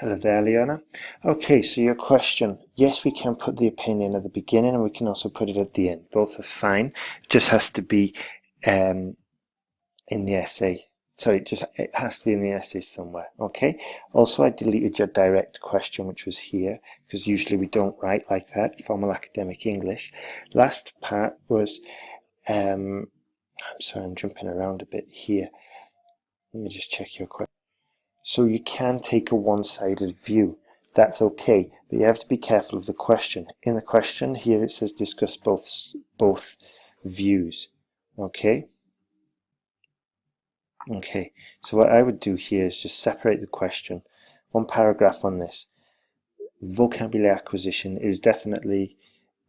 Hello there, Alyona. Okay, so your question. Yes, we can put the opinion at the beginning and we can also put it at the end. Both are fine. It just has to be in the essay. Sorry, it has to be in the essay somewhere. Okay. Also, I deleted your direct question, which was here, because usually we don't write like that, formal academic English. Last part was, I'm sorry, I'm jumping around a bit here. Let me just check your question. So you can take a one-sided view. That's okay, but you have to be careful of the question. In the question here it says discuss both views. Okay? Okay, so what I would do here is just separate the question. One paragraph on this. Vocabulary acquisition is definitely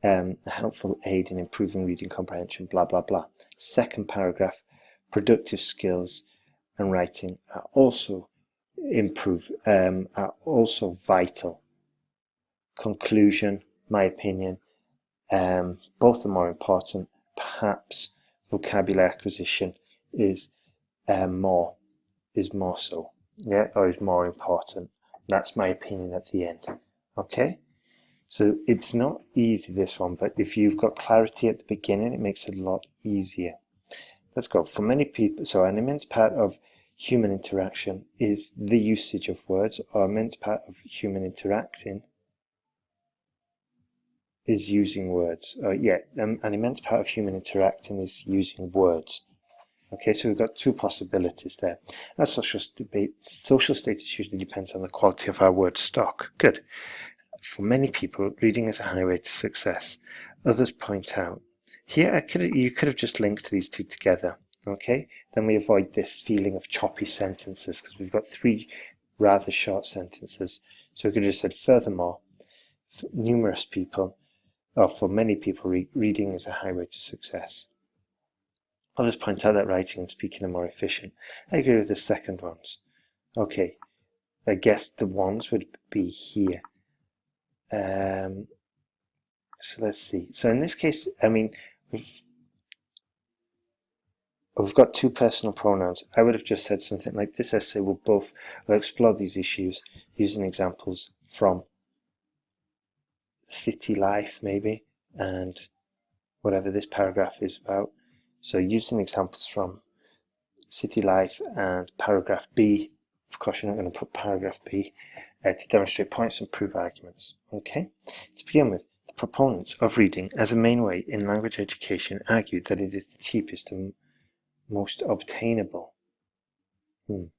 a helpful aid in improving reading comprehension, blah, blah, blah. Second paragraph, productive skills and writing are also are also vital. Conclusion, my opinion, both are more important. Perhaps vocabulary acquisition is more so, yeah, or is more important. That's my opinion at the end. Okay, so it's not easy, this one, but if you've got clarity at the beginning, it makes it a lot easier. Let's go. For many people, so an immense part of human interaction is the usage of words, or an immense part of human interacting is using words. An immense part of human interacting is using words. Okay, so we've got two possibilities there. Our social status usually depends on the quality of our word stock. Good. For many people, reading is a highway to success. Others point out, here you could have just linked these two together. Okay, then we avoid this feeling of choppy sentences because we've got three rather short sentences. So we could have just said, furthermore, for numerous people, or for many people, reading is a highway to success. Others point out that writing and speaking are more efficient. I agree with the second ones. Okay, I guess the ones would be here. So let's see. So in this case, I mean, we've got two personal pronouns. I would have just said something like, this essay will explore these issues using examples from city life, maybe, and whatever this paragraph is about. So using examples from city life and paragraph B. Of course, you're not going to put paragraph B to demonstrate points and prove arguments. Okay. To begin with, the proponents of reading as a main way in language education argued that it is the cheapest and most obtainable. The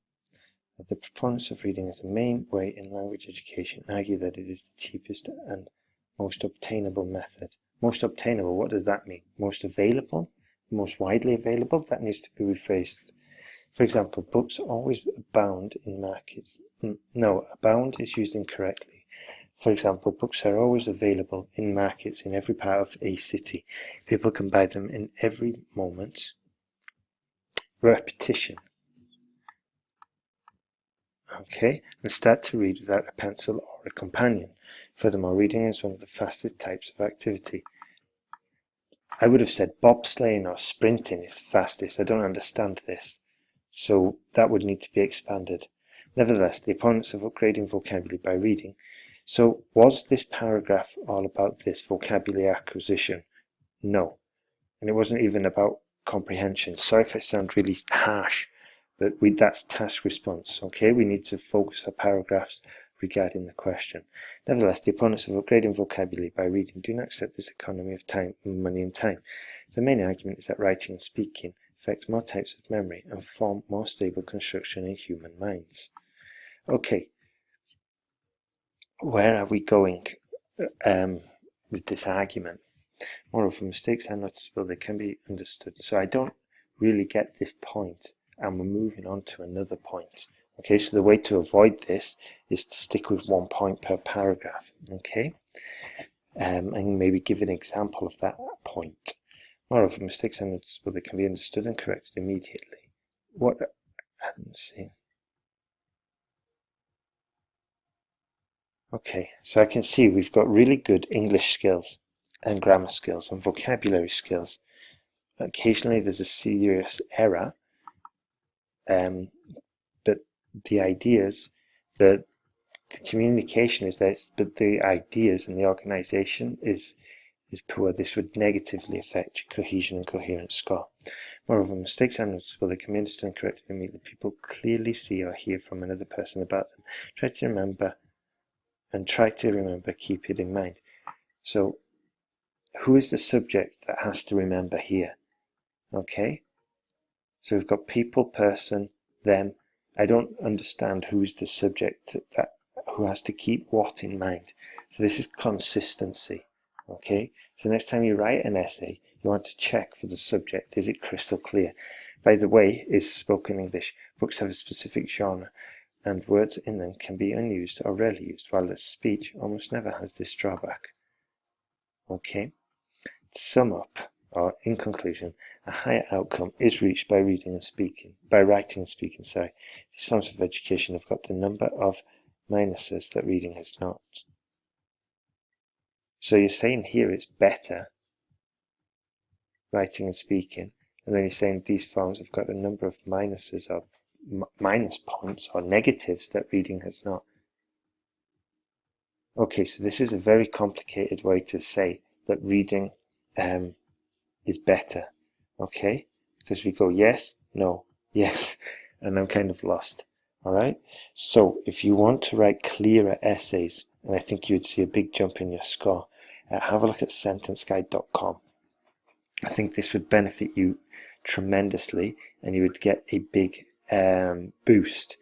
proponents of reading as a main way in language education argue that it is the cheapest and most obtainable method. Most obtainable, what does that mean? Most available? Most widely available? That needs to be rephrased. For example, books always abound in markets. No, abound is used incorrectly. For example, books are always available in markets in every part of a city. People can buy them in every moment. Repetition. Okay, and start to read without a pencil or a companion. Furthermore, reading is one of the fastest types of activity. I would have said bobsleighing or sprinting is the fastest. I don't understand this. So that would need to be expanded. Nevertheless, the opponents of upgrading vocabulary by reading. So was this paragraph all about this vocabulary acquisition? No. And it wasn't even about comprehension. Sorry if I sound really harsh, but that's task response. Okay, we need to focus our paragraphs regarding the question. Nevertheless, the opponents of upgrading vocabulary by reading do not accept this economy of time, money and time. The main argument is that writing and speaking affect more types of memory and form more stable construction in human minds. Okay, where are we going with this argument? Moreover, mistakes are noticeable, they can be understood. So I don't really get this point, and we're moving on to another point. Okay, so the way to avoid this is to stick with 1 point per paragraph. Okay, and maybe give an example of that point. Moreover, mistakes are noticeable, they can be understood and corrected immediately. Let's see. Okay, so I can see we've got really good English skills and grammar skills and vocabulary skills. Occasionally there's a serious error, but the ideas, the the communication is there, but the ideas and the organisation is poor. This would negatively affect your cohesion and coherence score. Moreover, mistakes are noticeable. They can be understood and corrected immediately. People clearly see or hear from another person about them. Try to remember, keep it in mind. So, who is the subject that has to remember here? Okay? So we've got people, person, them. I don't understand who's the subject who has to keep what in mind. So this is consistency. Okay, so next time you write an essay, you want to check for the subject. Is it crystal clear? By the way, is spoken English. Books have a specific genre, and words in them can be unused or rarely used, while the speech almost never has this drawback. Okay, to sum up, or in conclusion, a higher outcome is reached by writing and speaking. These forms of education have got the number of minuses that reading has not. So you're saying here it's better, writing and speaking, and then you're saying these forms have got a number of minuses or minus points or negatives that reading has not. Okay, so this is a very complicated way to say that reading is better, okay? Because we go yes, no, yes, and I'm kind of lost, all right? So if you want to write clearer essays, and I think you'd see a big jump in your score, have a look at sentenceguide.com. I think this would benefit you tremendously, and you would get a big boost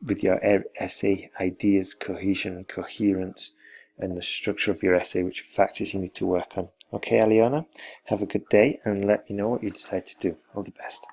with your essay ideas, cohesion and coherence, and the structure of your essay, which factors you need to work on. Okay, Alyona, have a good day, and let me know what you decide to do. All the best.